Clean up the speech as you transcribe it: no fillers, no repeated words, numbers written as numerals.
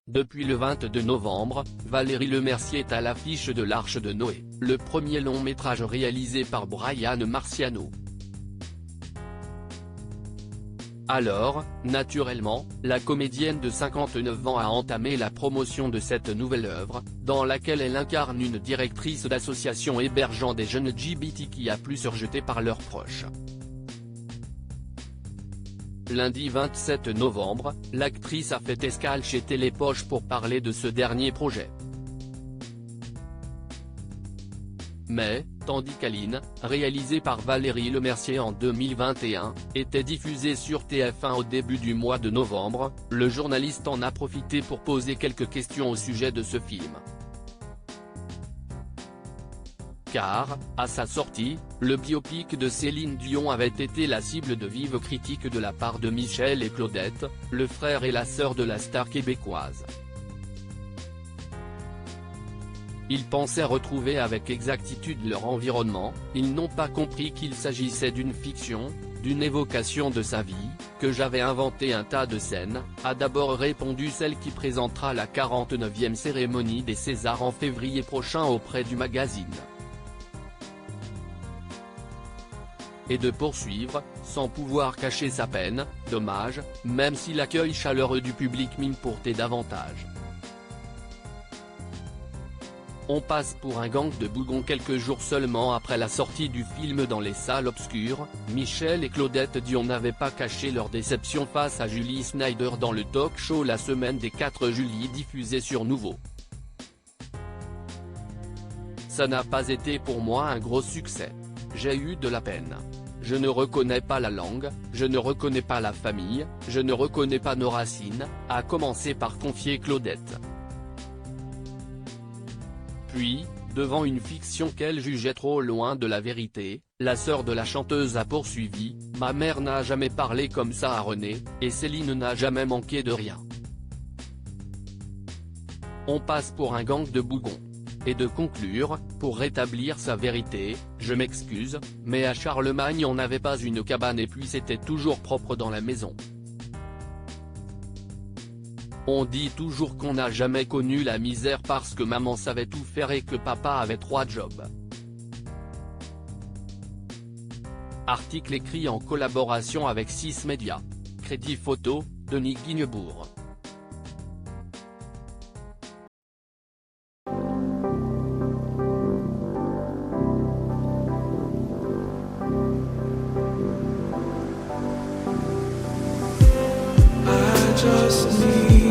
Depuis le 22 novembre, Valérie Lemercier est à l'affiche de l'Arche de Noé, le premier long métrage réalisé par Brian Marciano. Alors, naturellement, la comédienne de 59 ans a entamé la promotion de cette nouvelle œuvre, dans laquelle elle incarne une directrice d'association hébergeant des jeunes LGBTQIA+, rejetés par leurs proches. Lundi 27 novembre, l'actrice a fait escale chez Télépoche pour parler de ce dernier projet. Mais, tandis qu'Aline, réalisé par Valérie Lemercier en 2021, était diffusé sur TF1 au début du mois de novembre, le journaliste en a profité pour poser quelques questions au sujet de ce film. Car, à sa sortie, le biopic de Céline Dion avait été la cible de vives critiques de la part de Michel et Claudette, le frère et la sœur de la star québécoise. Ils pensaient retrouver avec exactitude leur environnement, ils n'ont pas compris qu'il s'agissait d'une fiction, d'une évocation de sa vie, que j'avais inventé un tas de scènes, a d'abord répondu celle qui présentera la 49e cérémonie des Césars en février prochain auprès du magazine. Et de poursuivre, sans pouvoir cacher sa peine, dommage, même si l'accueil chaleureux du public m'importait davantage. On passe pour un gang de bougons quelques jours seulement après la sortie du film dans les salles obscures. Michel et Claudette Dion n'avaient pas caché leur déception face à Julie Snyder dans le talk-show La Semaine des 4 Julie diffusé sur Nouveau. Ça n'a pas été pour moi un gros succès. J'ai eu de la peine. Je ne reconnais pas la langue, je ne reconnais pas la famille, je ne reconnais pas nos racines, a commencé par confier Claudette. Puis, devant une fiction qu'elle jugeait trop loin de la vérité, la sœur de la chanteuse a poursuivi, « Ma mère n'a jamais parlé comme ça à René, et Céline n'a jamais manqué de rien. On passe pour un gang de bougons. » Et de conclure, pour rétablir sa vérité, « Je m'excuse, mais à Charlemagne on n'avait pas une cabane et puis c'était toujours propre dans la maison. On dit toujours qu'on n'a jamais connu la misère parce que maman savait tout faire et que papa avait 3 jobs. » Article écrit en collaboration avec 6 médias. Crédit photo, Denis Guignebourg. Just need